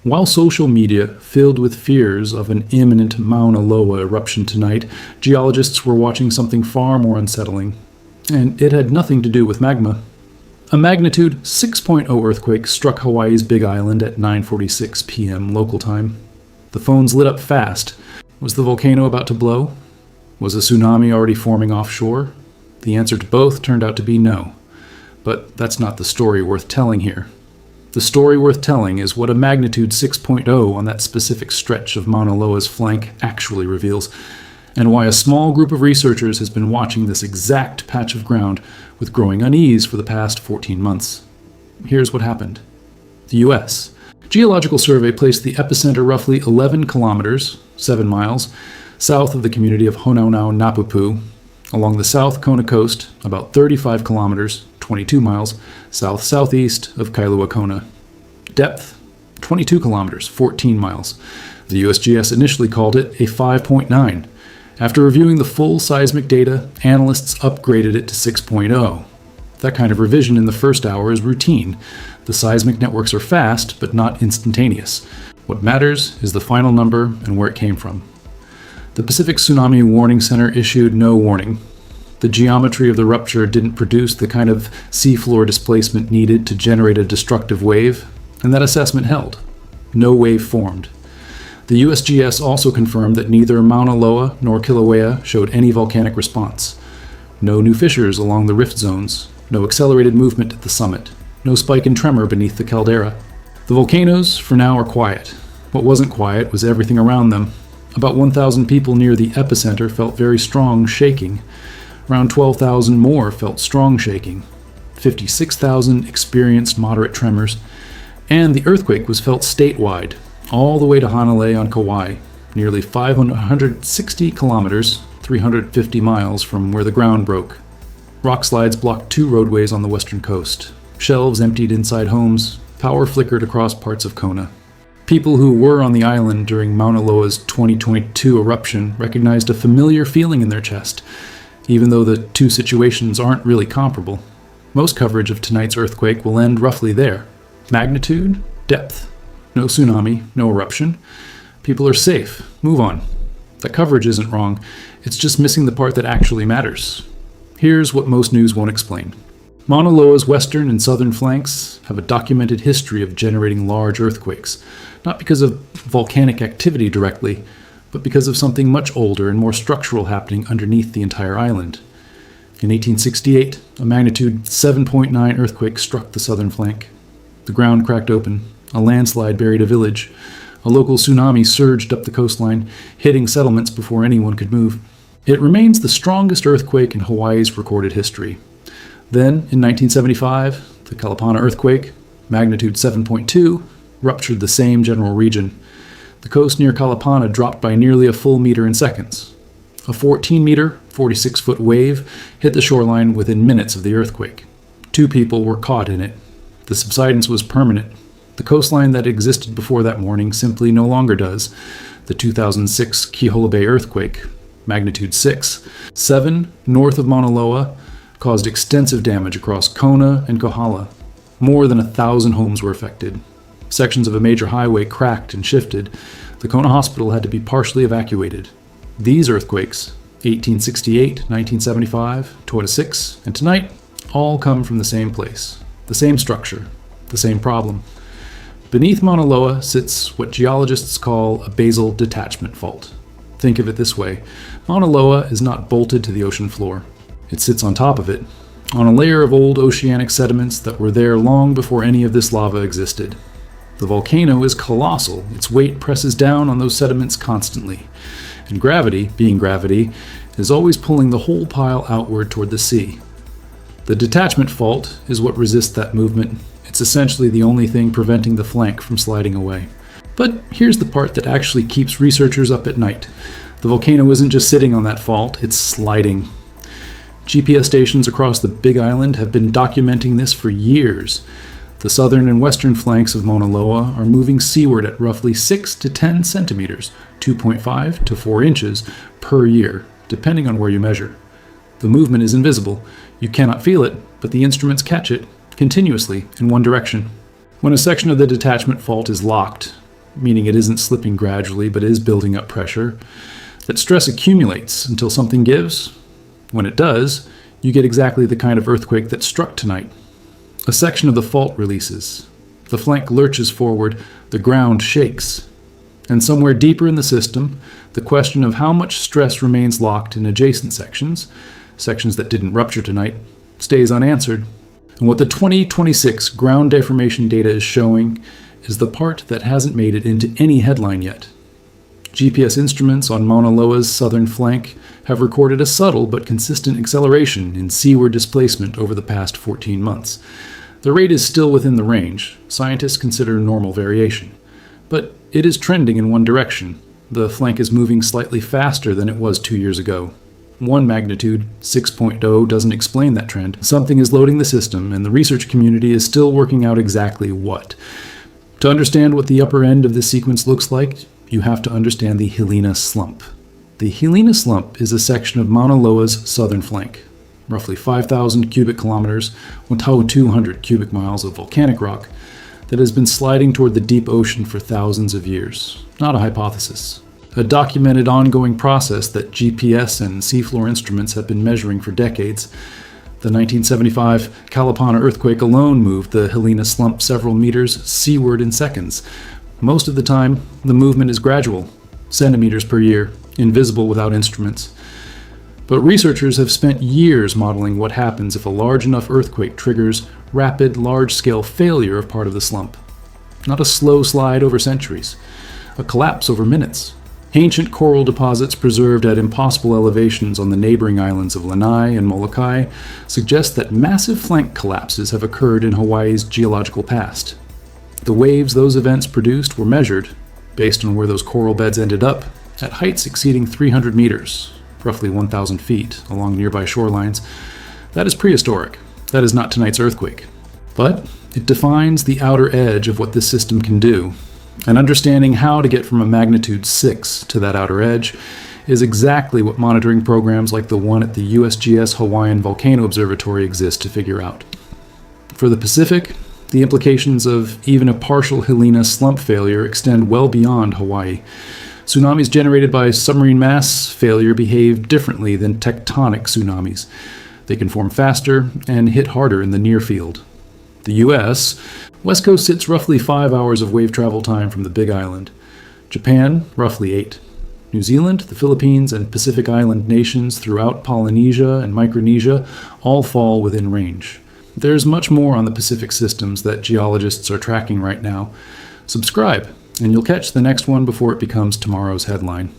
While social media filled with fears of an imminent Mauna Loa eruption tonight, geologists were watching something far more unsettling. And it had nothing to do with magma. A magnitude 6.0 earthquake struck Hawaii's Big Island at 9:46 p.m. local time. The phones lit up fast. Was the volcano about to blow? Was a tsunami already forming offshore? The answer to both turned out to be no. But that's not the story worth telling here. The story worth telling is what a magnitude 6.0 on that specific stretch of Mauna Loa's flank actually reveals, and why a small group of researchers has been watching this exact patch of ground with growing unease for the past 14 months. Here's what happened. The U.S. Geological Survey placed the epicenter roughly 11 kilometers, 7 miles, south of the community of Honaunau-Napupu, along the South Kona coast, about 35 kilometers, 22 miles, south-southeast of Kailua Kona. Depth, 22 kilometers, 14 miles. The USGS initially called it a 5.9. After reviewing the full seismic data, analysts upgraded it to 6.0. That kind of revision in the first hour is routine. The seismic networks are fast, but not instantaneous. What matters is the final number and where it came from. The Pacific Tsunami Warning Center issued no warning. The geometry of the rupture didn't produce the kind of seafloor displacement needed to generate a destructive wave, and that assessment held. No wave formed. The USGS also confirmed that neither Mauna Loa nor Kilauea showed any volcanic response. No new fissures along the rift zones, no accelerated movement at the summit, no spike in tremor beneath the caldera. The volcanoes, for now, are quiet. What wasn't quiet was everything around them. About 1,000 people near the epicenter felt very strong shaking. Around 12,000 more felt strong shaking. 56,000 experienced moderate tremors. And the earthquake was felt statewide, all the way to Hanalei on Kauai, nearly 560 kilometers, 350 miles from where the ground broke. Rock slides blocked 2 roadways on the western coast. Shelves emptied inside homes. Power flickered across parts of Kona. People who were on the island during Mauna Loa's 2022 eruption recognized a familiar feeling in their chest, even though the two situations aren't really comparable. Most coverage of tonight's earthquake will end roughly there. Magnitude, depth. No tsunami, no eruption. People are safe. Move on. The coverage isn't wrong. It's just missing the part that actually matters. Here's what most news won't explain. Mauna Loa's western and southern flanks have a documented history of generating large earthquakes, not because of volcanic activity directly, but because of something much older and more structural happening underneath the entire island. In 1868, a magnitude 7.9 earthquake struck the southern flank. The ground cracked open. A landslide buried a village. A local tsunami surged up the coastline, hitting settlements before anyone could move. It remains the strongest earthquake in Hawaii's recorded history. Then, in 1975, the Kalapana earthquake, magnitude 7.2, ruptured the same general region. The coast near Kalapana dropped by nearly a full meter in seconds. A 14-meter, 46-foot wave hit the shoreline within minutes of the earthquake. 2 people were caught in it. The subsidence was permanent. The coastline that existed before that morning simply no longer does. The 2006 Kiholo Bay earthquake, magnitude 6, 7 north of Mauna Loa, caused extensive damage across Kona and Kohala. More than 1,000 homes were affected. Sections of a major highway cracked and shifted. The Kona hospital had to be partially evacuated. These earthquakes, 1868, 1975, 2006, and tonight, all come from the same place, the same structure, the same problem. Beneath Mauna Loa sits what geologists call a basal detachment fault. Think of it this way. Mauna Loa is not bolted to the ocean floor. It sits on top of it, on a layer of old oceanic sediments that were there long before any of this lava existed. The volcano is colossal. Its weight presses down on those sediments constantly. And gravity, being gravity, is always pulling the whole pile outward toward the sea. The detachment fault is what resists that movement. It's essentially the only thing preventing the flank from sliding away. But here's the part that actually keeps researchers up at night. The volcano isn't just sitting on that fault, it's sliding. GPS stations across the Big Island have been documenting this for years. The southern and western flanks of Mauna Loa are moving seaward at roughly 6 to 10 centimeters, 2.5 to 4 inches per year, depending on where you measure. The movement is invisible. You cannot feel it, but the instruments catch it continuously in one direction. When a section of the detachment fault is locked, meaning it isn't slipping gradually but is building up pressure, that stress accumulates until something gives. When it does, you get exactly the kind of earthquake that struck tonight. A section of the fault releases. The flank lurches forward, the ground shakes. And somewhere deeper in the system, the question of how much stress remains locked in adjacent sections that didn't rupture tonight, stays unanswered. And what the 2026 ground deformation data is showing is the part that hasn't made it into any headline yet. GPS instruments on Mauna Loa's southern flank have recorded a subtle but consistent acceleration in seaward displacement over the past 14 months. The rate is still within the range scientists consider normal variation, but it is trending in one direction. The flank is moving slightly faster than it was 2 years ago. One magnitude, 6.0, doesn't explain that trend. Something is loading the system, and the research community is still working out exactly what. To understand what the upper end of this sequence looks like, you have to understand the Hilina Slump. The Hilina Slump is a section of Mauna Loa's southern flank, roughly 5,000 cubic kilometers, 1,200 cubic miles of volcanic rock, that has been sliding toward the deep ocean for thousands of years. Not a hypothesis. A documented ongoing process that GPS and seafloor instruments have been measuring for decades. The 1975 Kalapana earthquake alone moved the Hilina Slump several meters seaward in seconds. Most of the time, the movement is gradual, centimeters per year, invisible without instruments. But researchers have spent years modeling what happens if a large enough earthquake triggers rapid, large-scale failure of part of the slump. Not a slow slide over centuries, a collapse over minutes. Ancient coral deposits preserved at impossible elevations on the neighboring islands of Lanai and Molokai suggest that massive flank collapses have occurred in Hawaii's geological past. The waves those events produced were measured, based on where those coral beds ended up, at heights exceeding 300 meters, roughly 1,000 feet, along nearby shorelines. That is prehistoric. That is not tonight's earthquake. But it defines the outer edge of what this system can do. And understanding how to get from a magnitude 6 to that outer edge is exactly what monitoring programs like the one at the USGS Hawaiian Volcano Observatory exist to figure out. For the Pacific, the implications of even a partial Hilina Slump failure extend well beyond Hawaii. Tsunamis generated by submarine mass failure behave differently than tectonic tsunamis. They can form faster and hit harder in the near field. The U.S. West Coast sits roughly 5 hours of wave travel time from the Big Island. Japan, roughly 8. New Zealand, the Philippines, and Pacific Island nations throughout Polynesia and Micronesia all fall within range. There's much more on the Pacific systems that geologists are tracking right now. Subscribe, and you'll catch the next one before it becomes tomorrow's headline.